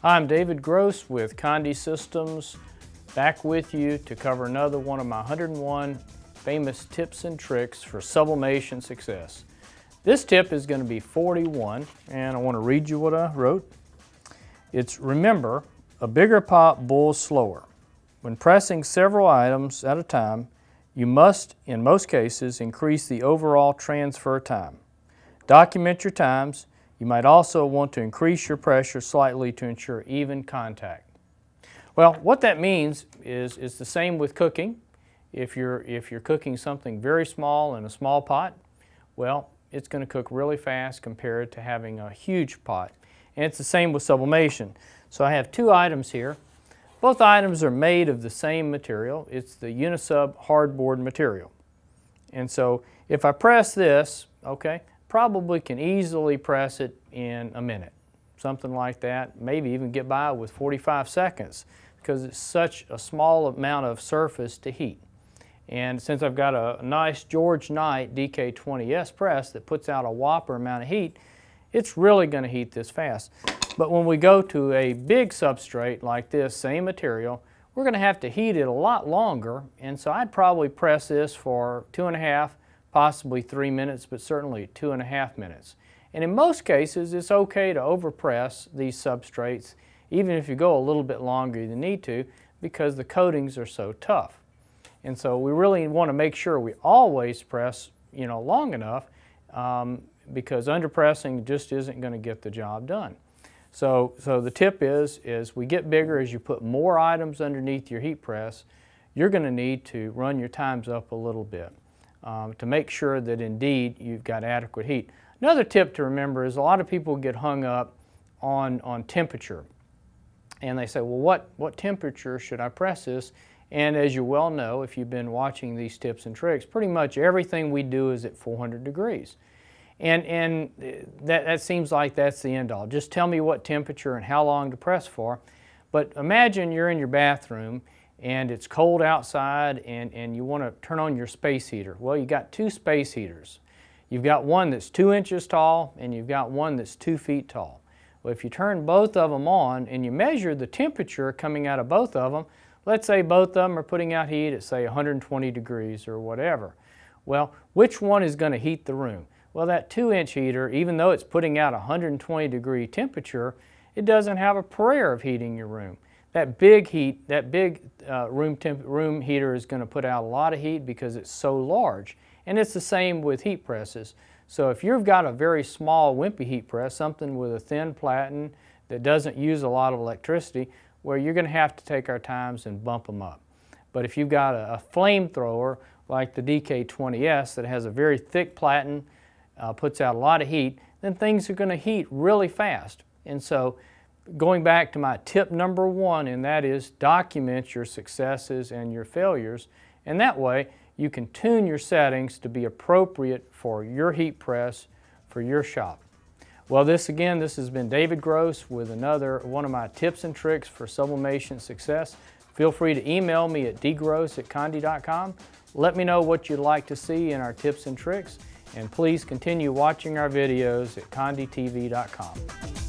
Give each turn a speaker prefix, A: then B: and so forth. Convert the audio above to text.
A: I'm David Gross with Condi Systems, back with you to cover another one of my 101 famous tips and tricks for sublimation success. This tip is going to be 41, and I want to read you what I wrote. It's remember, a bigger pot boils slower. When pressing several items at a time, you must, in most cases, increase the overall transfer time. Document your times. You might also want to increase your pressure slightly to ensure even contact. Well, what that means is it's the same with cooking. If you're cooking something very small in a small pot, well, it's going to cook really fast compared to having a huge pot. And it's the same with sublimation. So I have two items here. Both items are made of the same material. It's the Unisub hardboard material. And so if I press this, okay, probably can easily press it in a minute, something like that, maybe even get by with 45 seconds because it's such a small amount of surface to heat. And since I've got a nice George Knight DK20S press that puts out a whopper amount of heat, it's really going to heat this fast. But when we go to a big substrate like this, same material, we're going to have to heat it a lot longer, and so I'd probably press this for 2.5, possibly 3 minutes, but certainly 2.5 minutes. And in most cases, it's okay to overpress these substrates, even if you go a little bit longer than you need to, because the coatings are so tough. And so we really want to make sure we always press, long enough, because underpressing just isn't going to get the job done. So the tip is we get bigger as you put more items underneath your heat press. You're going to need to run your times up a little bit to make sure that indeed you've got adequate heat. Another tip to remember is a lot of people get hung up on temperature. And they say, well, what temperature should I press this? And as you well know, if you've been watching these tips and tricks, pretty much everything we do is at 400 degrees. And that seems like that's the end all. Just tell me what temperature and how long to press for. But imagine you're in your bathroom and it's cold outside and you want to turn on your space heater. Well, you got two space heaters. You've got one that's 2 inches tall and you've got one that's 2 feet tall. Well, if you turn both of them on and you measure the temperature coming out of both of them, let's say both of them are putting out heat at say 120 degrees or whatever. Well, which one is going to heat the room? Well, that 2-inch heater, even though it's putting out 120 degree temperature, it doesn't have a prayer of heating your room. That big heat, that big room heater is going to put out a lot of heat because it's so large. And it's the same with heat presses. So if you've got a very small wimpy heat press, something with a thin platen that doesn't use a lot of electricity, well, you're going to have to take our times and bump them up. But if you've got a flamethrower like the DK20S that has a very thick platen, puts out a lot of heat, then things are going to heat really fast. And so going back to my tip number 1, and that is document your successes and your failures, and that way you can tune your settings to be appropriate for your heat press for your shop. Well, this has been David Gross with another one of my tips and tricks for sublimation success. Feel free to email me at dgross@condi.com. Let me know what you'd like to see in our tips and tricks. And please continue watching our videos at conditv.com.